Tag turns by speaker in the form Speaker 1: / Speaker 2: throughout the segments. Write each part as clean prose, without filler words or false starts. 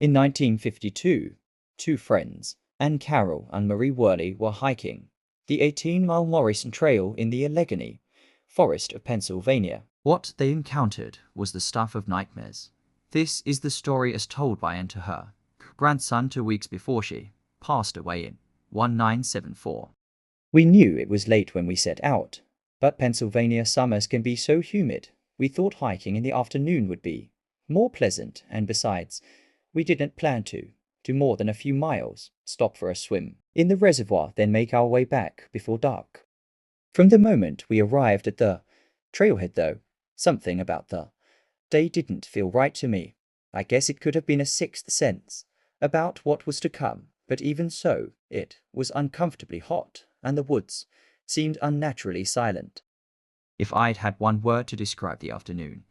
Speaker 1: In 1952, two friends, Carrol and Marie Worley, were hiking the 18-mile Morrison Trail in the Allegheny Forest of Pennsylvania. What they encountered was the stuff of nightmares. This is the story as told by Anne to her grandson 2 weeks before she passed away in 1974. We knew it was late when we set out, but Pennsylvania summers can be so humid. We thought hiking in the afternoon would be more pleasant, and besides, we didn't plan to do more than a few miles, stop for a swim in the reservoir, then make our way back before dark. From the moment we arrived at the trailhead, though, something about the day didn't feel right to me. I guess it could have been a sixth sense about what was to come, but even so, it was uncomfortably hot, and the woods seemed unnaturally silent. If I'd had one word to describe the afternoon,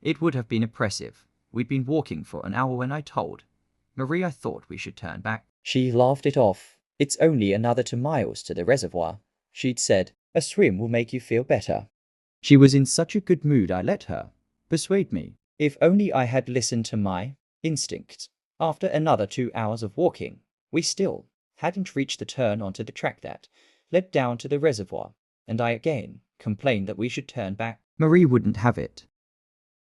Speaker 1: it would have been oppressive. We'd been walking for an hour when I told Marie I thought we should turn back. She laughed it off. It's only another 2 miles to the reservoir, she'd said. A swim will make you feel better. She was in such a good mood I let her persuade me. If only I had listened to my instincts. After another 2 hours of walking, we still hadn't reached the turn onto the track that led down to the reservoir, and I again complained that we should turn back. Marie wouldn't have it.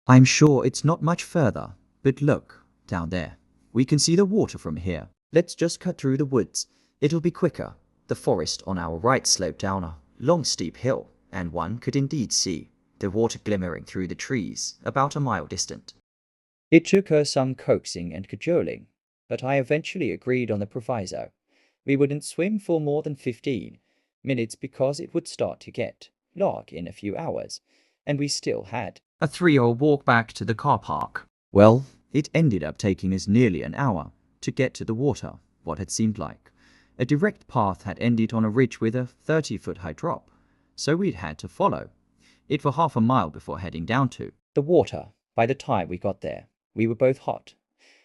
Speaker 1: I'm sure it's not much further, but look, down there. We can see the water from here. Let's just cut through the woods. It'll be quicker. The forest on our right sloped down a long steep hill, and one could indeed see the water glimmering through the trees about a mile distant. It took her some coaxing and cajoling, but I eventually agreed on the proviso. We wouldn't swim for more than 15 minutes because it would start to get dark in a few hours, and we still had a 3-hour walk back to the car park. Well, it ended up taking us nearly an hour to get to the water. What had seemed like a direct path had ended on a ridge with a 30-foot high drop, so we'd had to follow it for half a mile before heading down to the water. By the time we got there, we were both hot,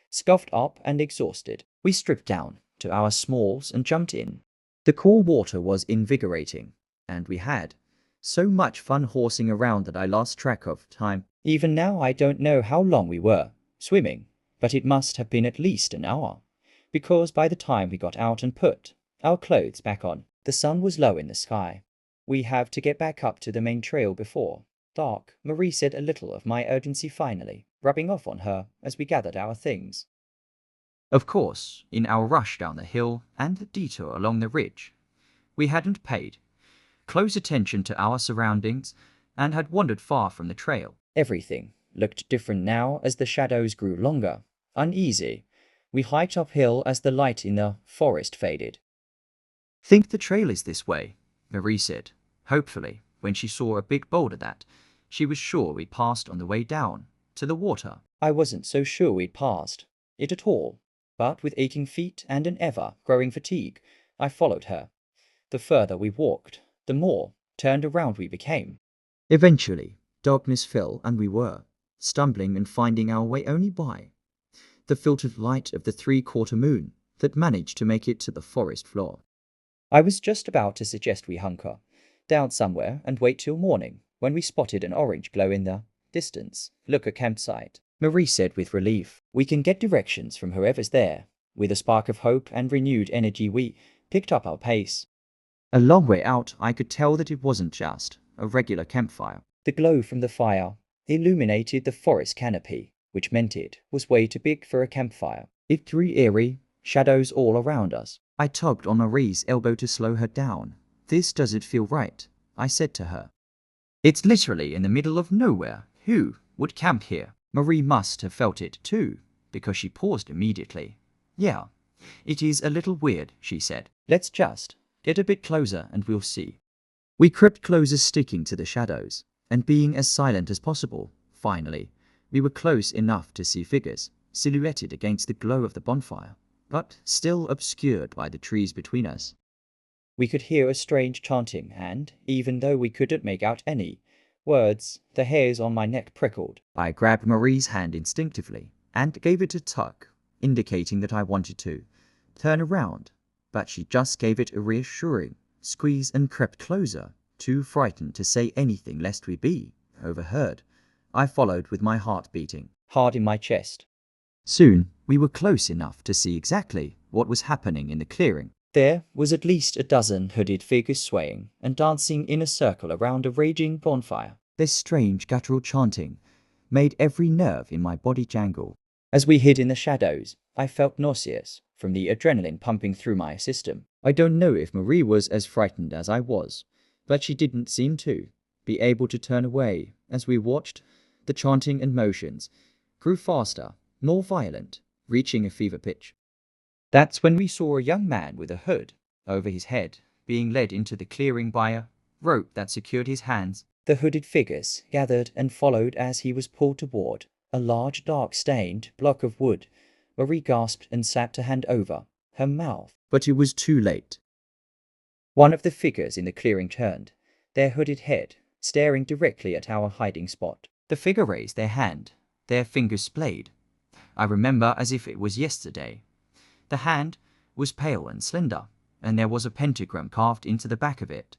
Speaker 1: scuffed up and exhausted. We stripped down to our smalls and jumped in. The cool water was invigorating, and we had so much fun horsing around that I lost track of time. Even now I don't know how long we were swimming, but it must have been at least an hour, because by the time we got out and put our clothes back on, the sun was low in the sky. We have to get back up to the main trail before dark, Marie said, a little of my urgency finally rubbing off on her as we gathered our things. Of course, in our rush down the hill and the detour along the ridge, we hadn't paid close attention to our surroundings and had wandered far from the trail. Everything looked different now as the shadows grew longer, uneasy. We hiked uphill as the light in the forest faded. Think the trail is this way, Marie said, hopefully, when she saw a big boulder that she was sure we'd passed on the way down to the water. I wasn't so sure we'd passed it at all, but with aching feet and an ever-growing fatigue, I followed her. The further we walked, the more turned around we became. Eventually, darkness fell and we were stumbling and finding our way only by the filtered light of the 3/4 moon that managed to make it to the forest floor. I was just about to suggest we hunker down somewhere and wait till morning when we spotted an orange glow in the distance. Look, a campsite, Marie said with relief. We can get directions from whoever's there. With a spark of hope and renewed energy, we picked up our pace. A long way out, I could tell that it wasn't just a regular campfire. The glow from the fire illuminated the forest canopy, which meant it was way too big for a campfire. It threw eerie shadows all around us. I tugged on Marie's elbow to slow her down. This doesn't feel right, I said to her. It's literally in the middle of nowhere. Who would camp here? Marie must have felt it too, because she paused immediately. Yeah, it is a little weird, she said. Let's just get a bit closer and we'll see. We crept closer, sticking to the shadows and being as silent as possible. Finally, we were close enough to see figures silhouetted against the glow of the bonfire, but still obscured by the trees between us. We could hear a strange chanting, and even though we couldn't make out any words, the hairs on my neck prickled. I grabbed Marie's hand instinctively and gave it a tug, indicating that I wanted to turn around, but she just gave it a reassuring squeeze and crept closer, too frightened to say anything lest we be overheard. I followed with my heart beating hard in my chest. Soon, we We were close enough to see exactly what was happening in the clearing. There was at least a dozen hooded figures swaying and dancing in a circle around a raging bonfire. Their strange guttural chanting made every nerve in my body jangle. As we hid in the shadows, I felt nauseous from the adrenaline pumping through my system. I don't know if Marie was as frightened as I was, but she didn't seem to be able to turn away as we watched. The chanting and motions grew faster, more violent, reaching a fever pitch. That's when we saw a young man with a hood over his head being led into the clearing by a rope that secured his hands. The hooded figures gathered and followed as he was pulled toward a large dark-stained block of wood. Marie gasped and sat to hand over her mouth. But it was too late. One of the figures in the clearing turned, their hooded head staring directly at our hiding spot. The figure raised their hand, their fingers splayed. I remember as if it was yesterday. The hand was pale and slender, and there was a pentagram carved into the back of it.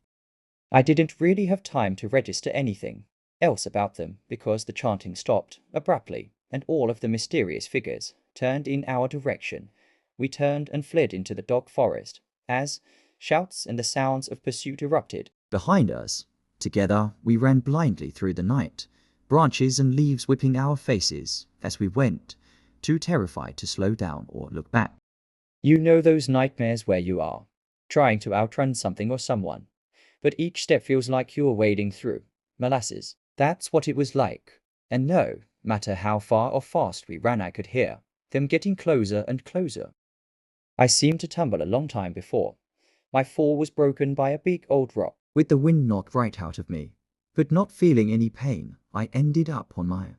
Speaker 1: I didn't really have time to register anything else about them because the chanting stopped abruptly and all of the mysterious figures turned in our direction. We turned and fled into the dark forest as shouts and the sounds of pursuit erupted behind us. Together we ran blindly through the night, branches and leaves whipping our faces as we went, too terrified to slow down or look back. You know those nightmares where you are trying to outrun something or someone, but each step feels like you're wading through molasses. That's what it was like, and no matter how far or fast we ran, I could hear them getting closer and closer. I seemed to tumble a long time before my fall was broken by a big old rock. With the wind knocked right out of me, but not feeling any pain, I ended up on my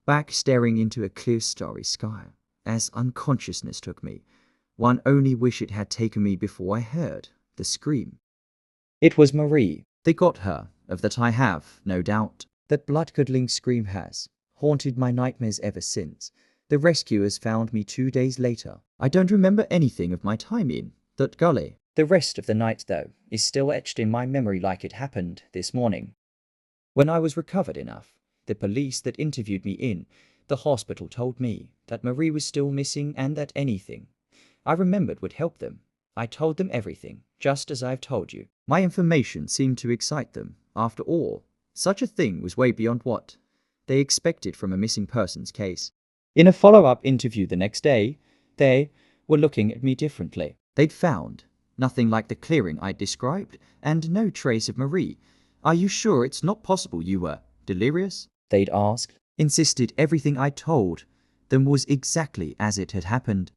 Speaker 1: back staring into a clear starry sky as unconsciousness took me. One only wish it had taken me before I heard the scream. It was Marie. They got her, of that I have no doubt. That blood-curdling scream has haunted my nightmares ever since. The rescuers found me 2 days later. I don't remember anything of my time in that gully. The rest of the night, though, is still etched in my memory like it happened this morning. When I was recovered enough, the police that interviewed me in the hospital told me that Marie was still missing and that anything I remembered would help them. I told them everything, just as I've told you. My information seemed to excite them. After all, such a thing was way beyond what they expected from a missing persons case. In a follow-up interview the next day, they were looking at me differently. They'd found nothing like the clearing I'd described, and no trace of Marie. Are you sure it's not possible you were delirious? They'd asked. Insisted everything I told them was exactly as it had happened.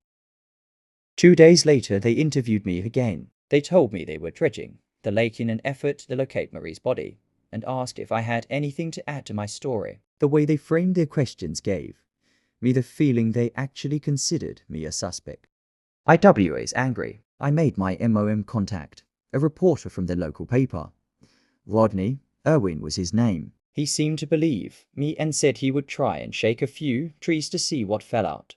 Speaker 1: 2 days later, they interviewed me again. They told me they were dredging the lake in an effort to locate Marie's body, and asked if I had anything to add to my story. The way they framed their questions gave me the feeling they actually considered me a suspect. IWA's angry. I made my MOM contact, a reporter from the local paper. Rodney Irwin was his name. He seemed to believe me and said he would try and shake a few trees to see what fell out.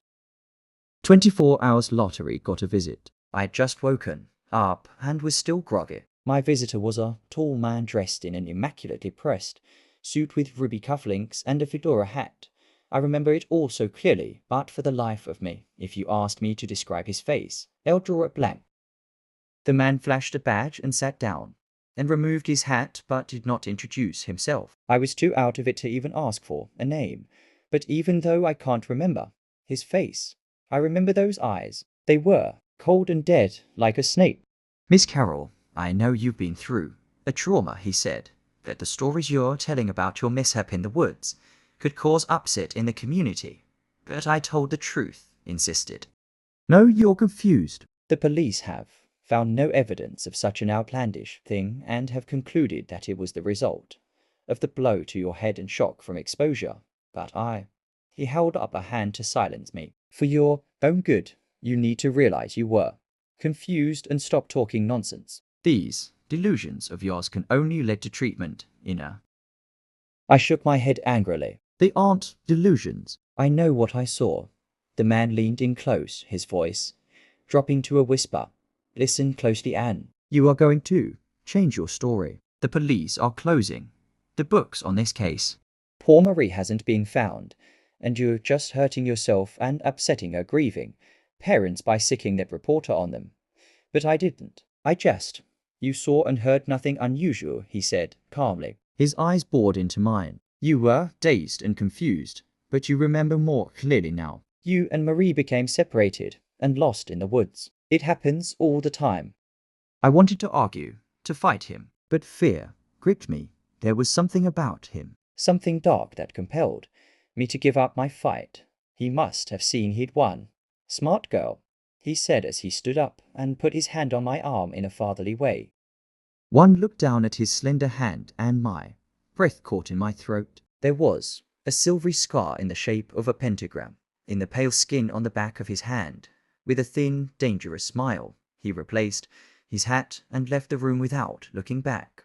Speaker 1: 24 hours lottery got a visit. I had just woken up and was still groggy. My visitor was a tall man dressed in an immaculately pressed suit with ruby cufflinks and a fedora hat. I remember it all so clearly, but for the life of me, if you asked me to describe his face, I'll draw it blank. The man flashed a badge and sat down, and removed his hat but did not introduce himself. I was too out of it to even ask for a name, but even though I can't remember his face, I remember those eyes. They were cold and dead, like a snake. Miss Carrol, I know you've been through a trauma, he said, that the stories you're telling about your mishap in the woods could cause upset in the community. But I told the truth, insisted. No, you're confused. The police have found no evidence of such an outlandish thing and have concluded that it was the result of the blow to your head and shock from exposure. But he held up a hand to silence me. For your own good, you need to realize you were confused and stop talking nonsense. These delusions of yours can only lead to treatment, Inna. I shook my head angrily. They aren't delusions. I know what I saw. The man leaned in close, his voice dropping to a whisper. Listen closely, Anne. You are going to change your story. The police are closing the books on this case. Poor Marie hasn't been found, and you're just hurting yourself and upsetting her grieving parents by sicking that reporter on them. But I didn't. I just. You saw and heard nothing unusual, he said, calmly. His eyes bored into mine. You were dazed and confused, but you remember more clearly now. You and Marie became separated and lost in the woods. It happens all the time. I wanted to argue, to fight him, but fear gripped me. There was something about him, something dark that compelled me to give up my fight. He must have seen he'd won. Smart girl, he said as he stood up and put his hand on my arm in a fatherly way. One looked down at his slender hand and my breath caught in my throat. There was a silvery scar in the shape of a pentagram in the pale skin on the back of his hand. With a thin, dangerous smile, he replaced his hat and left the room without looking back.